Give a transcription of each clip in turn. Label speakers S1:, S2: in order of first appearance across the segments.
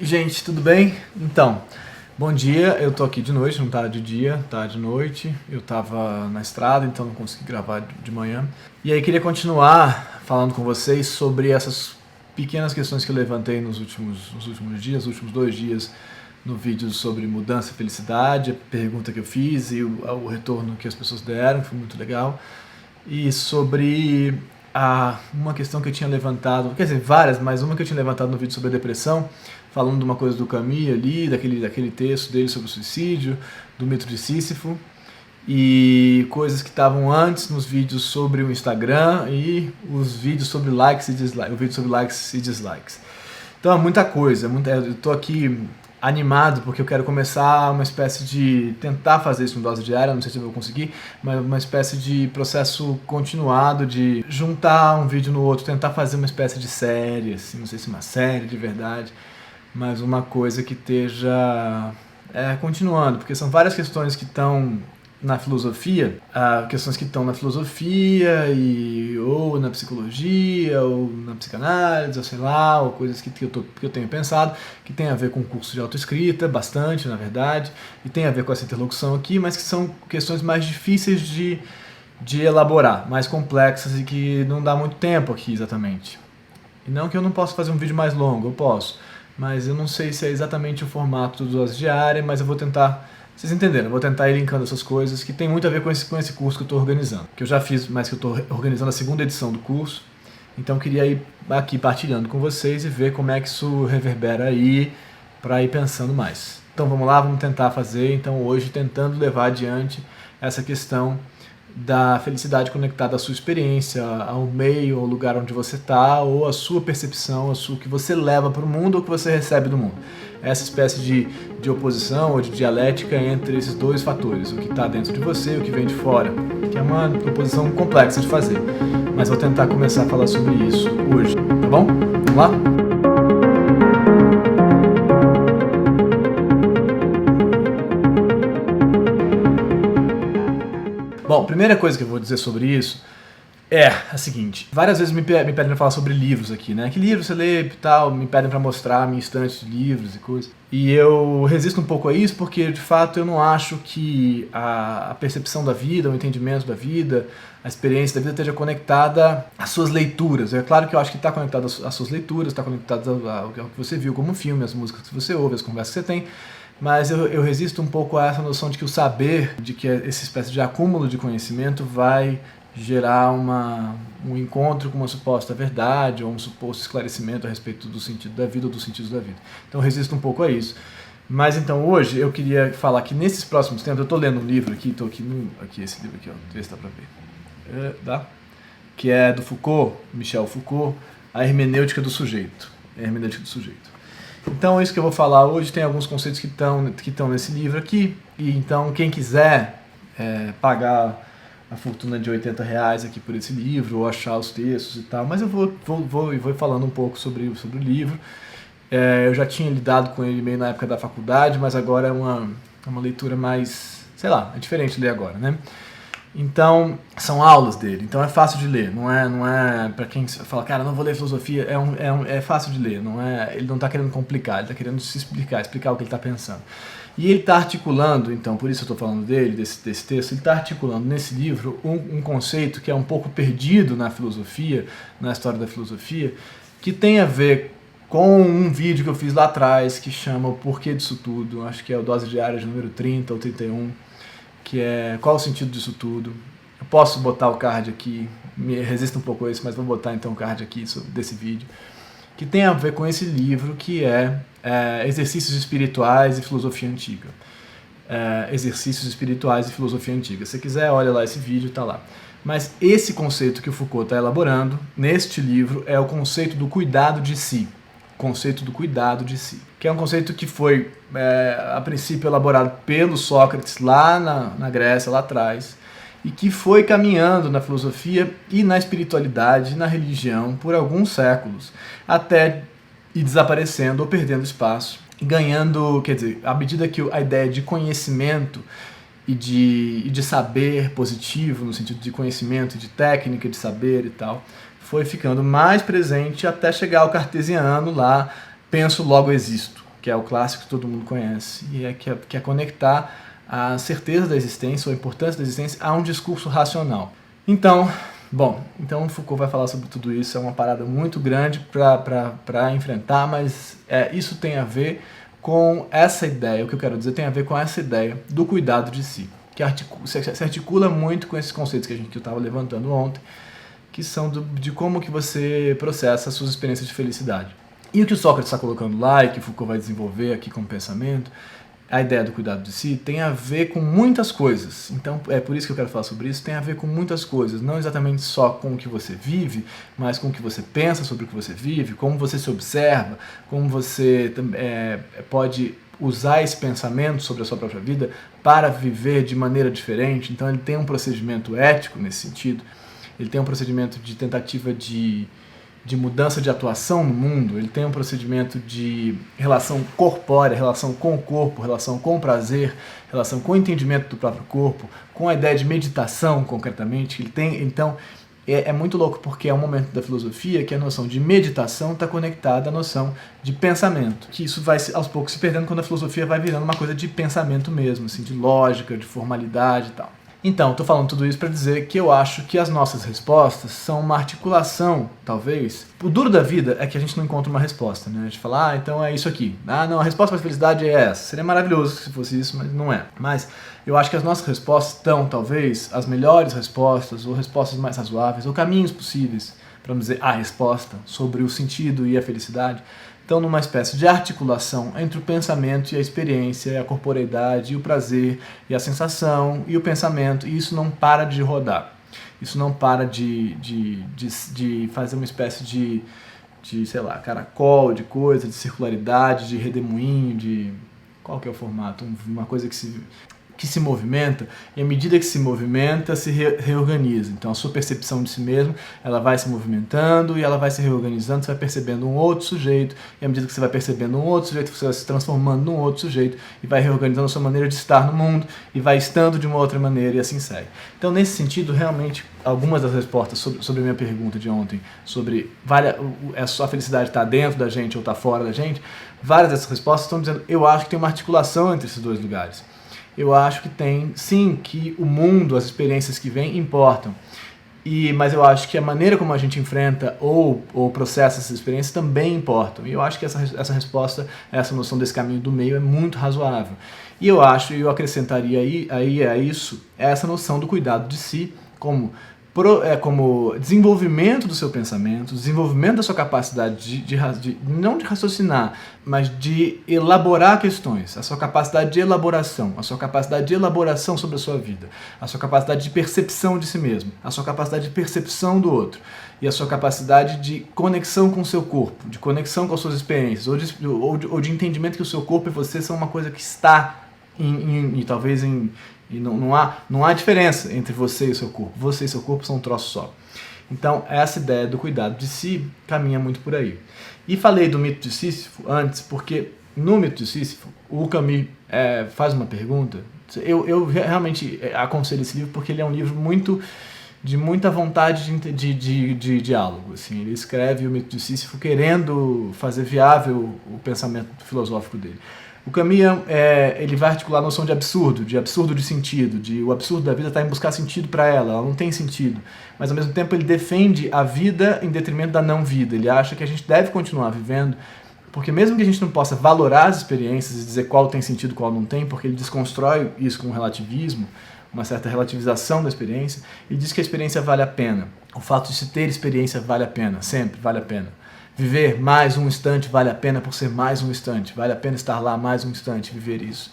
S1: Gente, tudo bem? Então, bom dia, eu tô aqui de noite, não tá de dia, tá de noite. Eu tava na estrada, então não consegui gravar de manhã. E aí queria continuar falando com vocês sobre essas pequenas questões que eu levantei nos últimos dias, nos últimos 2 dias, no vídeo sobre mudança e felicidade, a pergunta que eu fiz e o retorno que as pessoas deram, que foi muito legal. E sobre uma questão que eu tinha levantado, quer dizer, várias, mas uma que eu tinha levantado no vídeo sobre a depressão, falando de uma coisa do Camus ali, daquele texto dele sobre o suicídio, do mito de Sísifo, e coisas que estavam antes nos vídeos sobre o Instagram e os vídeos sobre likes e dislikes, o vídeo sobre likes e dislikes. Então é muita coisa, eu tô aqui animado porque eu quero começar uma espécie de tentar fazer isso em dose diária, não sei se eu vou conseguir, mas uma espécie de processo continuado de juntar um vídeo no outro, tentar fazer uma espécie de série, assim, não sei se uma série de verdade, mas uma coisa que esteja continuando, porque são várias questões que estão na filosofia, questões que estão na filosofia ou na psicologia, ou na psicanálise, ou sei lá, ou coisas que eu tenho pensado, que tem a ver com o curso de autoescrita, bastante, na verdade, e tem a ver com essa interlocução aqui, mas que são questões mais difíceis de elaborar, mais complexas e que não dá muito tempo aqui exatamente. E não que eu não possa fazer um vídeo mais longo, eu posso, mas eu não sei se é exatamente o formato do Dose Diária, mas eu vou tentar. Vocês entenderam? Eu vou tentar ir linkando essas coisas que tem muito a ver com esse curso que eu estou organizando. Que eu já fiz, mas que eu estou organizando a segunda edição do curso. Então eu queria ir aqui partilhando com vocês e ver como é que isso reverbera aí para ir pensando mais. Então vamos lá, vamos tentar fazer. Então hoje tentando levar adiante essa questão da felicidade conectada à sua experiência, ao meio, ao lugar onde você está, ou à sua percepção, o que você leva para o mundo ou que você recebe do mundo. Essa espécie de oposição ou de dialética entre esses dois fatores, o que está dentro de você e o que vem de fora, que é uma oposição complexa de fazer. Mas vou tentar começar a falar sobre isso hoje, tá bom? Vamos lá? Bom, primeira coisa que eu vou dizer sobre isso é a seguinte: várias vezes me pedem pra falar sobre livros aqui, né? Que livro você lê e tal, me pedem pra mostrar a minha estante de livros e coisas. E eu resisto um pouco a isso porque, de fato, eu não acho que a percepção da vida, o entendimento da vida, a experiência da vida esteja conectada às suas leituras. É claro que eu acho que está conectado às suas leituras, está conectado ao que você viu como filme, às músicas que você ouve, às conversas que você tem. Mas eu resisto um pouco a essa noção de que o saber, de que essa espécie de acúmulo de conhecimento vai gerar um encontro com uma suposta verdade ou um suposto esclarecimento a respeito do sentido da vida ou dos sentidos da vida. Então eu resisto um pouco a isso. Mas então hoje eu queria falar que nesses próximos tempos, eu estou lendo um livro aqui, aqui esse livro aqui, ó, ver se dá para ver. Dá? Que é do Foucault, Michel Foucault, A Hermenêutica do Sujeito. A Hermenêutica do Sujeito. Então, isso que eu vou falar hoje tem alguns conceitos que estão nesse livro aqui. E então, quem quiser pagar a fortuna de R$80 aqui por esse livro, ou achar os textos e tal, mas eu vou falando um pouco sobre o livro. Eu já tinha lidado com ele meio na época da faculdade, mas agora é uma leitura mais, sei lá, é diferente ler agora, né? Então, são aulas dele, então é fácil de ler, não é para quem fala, cara, não vou ler filosofia, é fácil de ler, ele não está querendo complicar, ele está querendo se explicar o que ele está pensando. E ele está articulando, então, por isso eu estou falando dele, desse texto, ele está articulando nesse livro um conceito que é um pouco perdido na filosofia, na história da filosofia, que tem a ver com um vídeo que eu fiz lá atrás, que chama O Porquê Disso Tudo, acho que é o Dose Diária de número 30 ou 31, que é qual o sentido disso tudo. Eu posso botar o card aqui, me resisto um pouco a isso, mas vou botar então o card aqui desse vídeo, que tem a ver com esse livro que é Exercícios Espirituais e Filosofia Antiga. Exercícios Espirituais e Filosofia Antiga. Se você quiser, olha lá esse vídeo, tá lá. Mas esse conceito que o Foucault está elaborando neste livro é o conceito do cuidado de si. Conceito do cuidado de si, que é um conceito que foi a princípio elaborado pelo Sócrates lá na Grécia, lá atrás, e que foi caminhando na filosofia e na espiritualidade, na religião, por alguns séculos, até ir desaparecendo ou perdendo espaço, e ganhando, quer dizer, à medida que a ideia de conhecimento e de saber positivo, no sentido de conhecimento, de técnica, de saber e tal, foi ficando mais presente até chegar ao cartesiano lá, penso, logo existo. que é o clássico que todo mundo conhece, e que é conectar a certeza da existência ou a importância da existência a um discurso racional. Então Foucault vai falar sobre tudo isso, é uma parada muito grande para enfrentar, mas isso tem a ver com essa ideia, o que eu quero dizer tem a ver com essa ideia do cuidado de si, que se articula muito com esses conceitos que eu estava levantando ontem, que são de como que você processa as suas experiências de felicidade. E o que o Sócrates está colocando lá, e que Foucault vai desenvolver aqui como pensamento, a ideia do cuidado de si, tem a ver com muitas coisas. Então, é por isso que eu quero falar sobre isso, tem a ver com muitas coisas, não exatamente só com o que você vive, mas com o que você pensa sobre o que você vive, como você se observa, como você pode usar esse pensamento sobre a sua própria vida para viver de maneira diferente. Então, ele tem um procedimento ético nesse sentido, ele tem um procedimento de tentativa de mudança de atuação no mundo, ele tem um procedimento de relação corpórea, relação com o corpo, relação com o prazer, relação com o entendimento do próprio corpo, com a ideia de meditação, concretamente. Ele tem, então, é muito louco, porque é um momento da filosofia que a noção de meditação está conectada à noção de pensamento, que isso vai aos poucos se perdendo quando a filosofia vai virando uma coisa de pensamento mesmo, assim, de lógica, de formalidade e tal. Então, estou falando tudo isso para dizer que eu acho que as nossas respostas são uma articulação, talvez. O duro da vida é que a gente não encontra uma resposta, né? A gente fala, então é isso aqui. Não, a resposta para a felicidade é essa. Seria maravilhoso se fosse isso, mas não é. Mas eu acho que as nossas respostas estão, talvez, as melhores respostas, ou respostas mais razoáveis, ou caminhos possíveis, para dizer a resposta sobre o sentido e a felicidade, estão numa espécie de articulação entre o pensamento e a experiência, e a corporeidade, e o prazer, e a sensação, e o pensamento, e isso não para de rodar. Isso não para de fazer uma espécie de, sei lá, caracol, de coisa, de circularidade, de redemoinho, de... Qual que é o formato? Uma coisa que se movimenta, e à medida que se movimenta, se reorganiza. Então a sua percepção de si mesmo, ela vai se movimentando e ela vai se reorganizando, você vai percebendo um outro sujeito, e à medida que você vai percebendo um outro sujeito, você vai se transformando num outro sujeito, e vai reorganizando a sua maneira de estar no mundo, e vai estando de uma outra maneira, e assim segue. Então, nesse sentido, realmente, algumas das respostas sobre a minha pergunta de ontem, sobre a sua felicidade está dentro da gente ou está fora da gente, várias dessas respostas estão dizendo, eu acho que tem uma articulação entre esses dois lugares. Eu acho que tem, sim, que o mundo, as experiências que vêm importam. Mas eu acho que a maneira como a gente enfrenta ou processa essas experiências também importam. E eu acho que essa resposta, essa noção desse caminho do meio é muito razoável. E eu acrescentaria aí a isso essa noção do cuidado de si como desenvolvimento do seu pensamento, desenvolvimento da sua capacidade não de raciocinar, mas de elaborar questões, a sua capacidade de elaboração, a sua capacidade de elaboração sobre a sua vida, a sua capacidade de percepção de si mesmo, a sua capacidade de percepção do outro e a sua capacidade de conexão com o seu corpo, de conexão com as suas experiências, ou de entendimento que o seu corpo e você são uma coisa que está talvez em... E não há diferença entre você e o seu corpo. Você e seu corpo são um troço só. Então, essa ideia do cuidado de si caminha muito por aí. E falei do mito de Sísifo antes, porque no mito de Sísifo, o Camus faz uma pergunta. Eu realmente aconselho esse livro porque ele é um livro de muita vontade de diálogo. Assim. Ele escreve o mito de Sísifo querendo fazer viável o pensamento filosófico dele. O Camus, ele vai articular a noção de absurdo de sentido, o absurdo da vida está em buscar sentido para ela não tem sentido, mas ao mesmo tempo ele defende a vida em detrimento da não vida, ele acha que a gente deve continuar vivendo, porque mesmo que a gente não possa valorar as experiências e dizer qual tem sentido e qual não tem, porque ele desconstrói isso com relativismo, uma certa relativização da experiência, ele diz que a experiência vale a pena, o fato de se ter experiência vale a pena, sempre vale a pena. Viver mais um instante vale a pena por ser mais um instante. Vale a pena estar lá mais um instante, viver isso.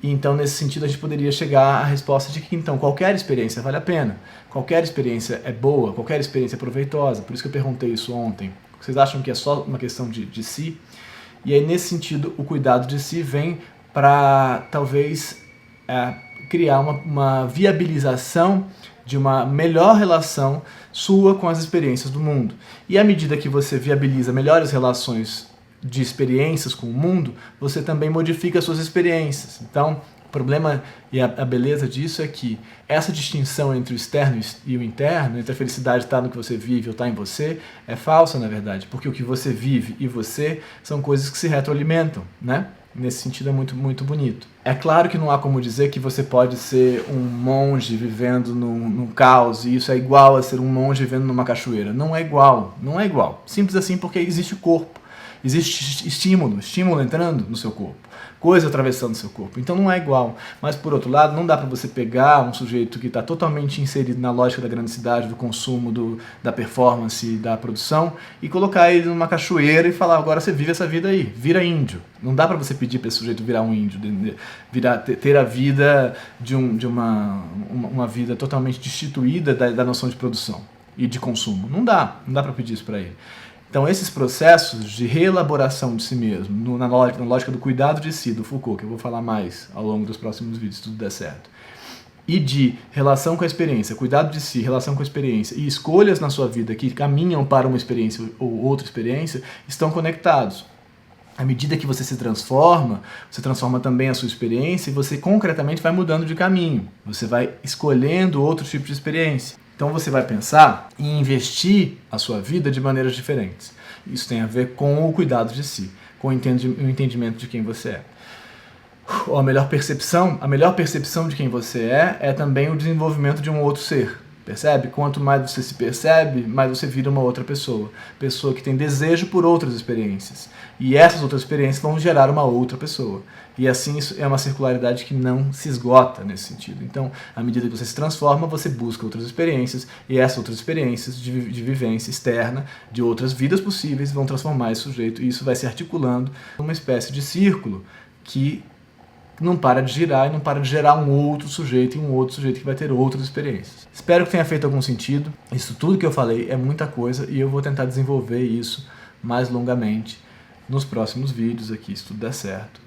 S1: E então, nesse sentido, a gente poderia chegar à resposta de que, então, qualquer experiência vale a pena. Qualquer experiência é boa, qualquer experiência é proveitosa. Por isso que eu perguntei isso ontem. Vocês acham que é só uma questão de si? E aí, nesse sentido, o cuidado de si vem para, talvez, criar uma viabilização de uma melhor relação sua com as experiências do mundo. E à medida que você viabiliza melhores relações de experiências com o mundo, você também modifica as suas experiências. Então, O problema e a beleza disso é que essa distinção entre o externo e o interno, entre a felicidade estar no que você vive ou estar em você, é falsa, na verdade, porque o que você vive e você são coisas que se retroalimentam, né? Nesse sentido é muito, muito bonito. É claro que não há como dizer que você pode ser um monge vivendo num caos e isso é igual a ser um monge vivendo numa cachoeira. Não é igual, não é igual. Simples assim porque existe o corpo, existe estímulo entrando no seu corpo, coisa atravessando o seu corpo. Então não é igual. Mas por outro lado, não dá para você pegar um sujeito que está totalmente inserido na lógica da granicidade, do consumo, da performance, da produção, e colocar ele numa cachoeira e falar, agora você vive essa vida aí, vira índio. Não dá para você pedir para esse sujeito virar um índio, ter a vida de uma vida totalmente destituída da noção de produção e de consumo. Não dá para pedir isso para ele. Então, esses processos de reelaboração de si mesmo, na lógica do cuidado de si, do Foucault, que eu vou falar mais ao longo dos próximos vídeos, se tudo der certo, e de relação com a experiência, cuidado de si, relação com a experiência, e escolhas na sua vida que caminham para uma experiência ou outra experiência, estão conectados. À medida que você transforma também a sua experiência e você concretamente vai mudando de caminho. Você vai escolhendo outro tipo de experiência. Então você vai pensar em investir a sua vida de maneiras diferentes. Isso tem a ver com o cuidado de si, com o entendimento de quem você é. A melhor percepção de quem você é também o desenvolvimento de um outro ser. Percebe? Quanto mais você se percebe, mais você vira uma outra pessoa. Pessoa que tem desejo por outras experiências. E essas outras experiências vão gerar uma outra pessoa. E assim isso é uma circularidade que não se esgota nesse sentido. Então, à medida que você se transforma, você busca outras experiências. E essas outras experiências de vivência externa, de outras vidas possíveis, vão transformar esse sujeito. E isso vai se articulando numa espécie de círculo que não para de girar e não para de gerar um outro sujeito e um outro sujeito que vai ter outras experiências. Espero que tenha feito algum sentido. Isso tudo que eu falei é muita coisa e eu vou tentar desenvolver isso mais longamente nos próximos vídeos aqui, se tudo der certo,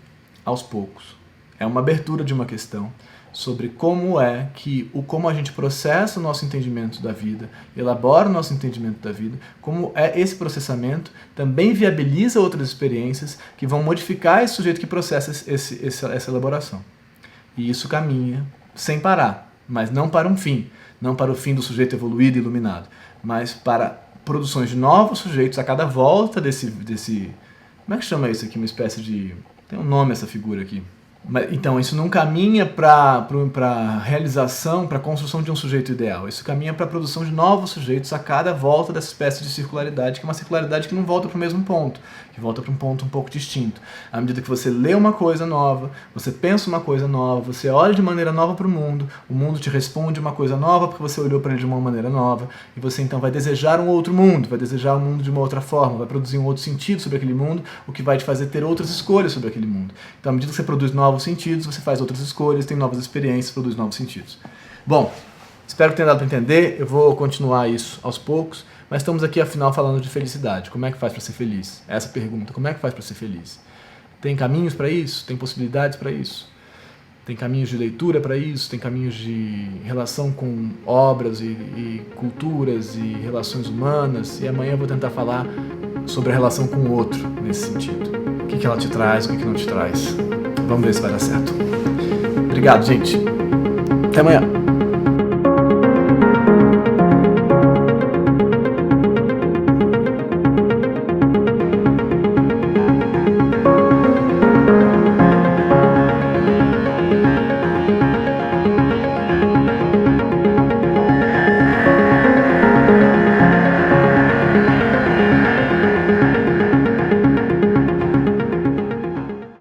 S1: aos poucos. É uma abertura de uma questão sobre como a gente processa o nosso entendimento da vida, elabora o nosso entendimento da vida, como esse processamento também viabiliza outras experiências que vão modificar esse sujeito que processa essa elaboração. E isso caminha sem parar, mas não para um fim, não para o fim do sujeito evoluído e iluminado, mas para produções de novos sujeitos a cada volta desse como é que chama isso aqui? Uma espécie de... tem um nome essa figura aqui. Então, isso não caminha para a realização, para a construção de um sujeito ideal. Isso caminha para a produção de novos sujeitos a cada volta dessa espécie de circularidade, que é uma circularidade que não volta para o mesmo ponto, que volta para um ponto um pouco distinto. À medida que você lê uma coisa nova, você pensa uma coisa nova, você olha de maneira nova para o mundo te responde uma coisa nova porque você olhou para ele de uma maneira nova, e você então vai desejar um outro mundo, vai desejar um mundo de uma outra forma, vai produzir um outro sentido sobre aquele mundo, o que vai te fazer ter outras escolhas sobre aquele mundo. Então, à medida que você produz novos sentidos, você faz outras escolhas, tem novas experiências, produz novos sentidos. Bom, espero que tenha dado para entender, eu vou continuar isso aos poucos, mas estamos aqui afinal falando de felicidade. Como é que faz para ser feliz? Essa pergunta, como é que faz para ser feliz? Tem caminhos para isso? Tem possibilidades para isso? Tem caminhos de leitura para isso? Tem caminhos de relação com obras e culturas e relações humanas? E amanhã eu vou tentar falar sobre a relação com o outro nesse sentido. O que ela te traz, o que não te traz. Vamos ver se vai dar certo. Obrigado, gente. Até amanhã.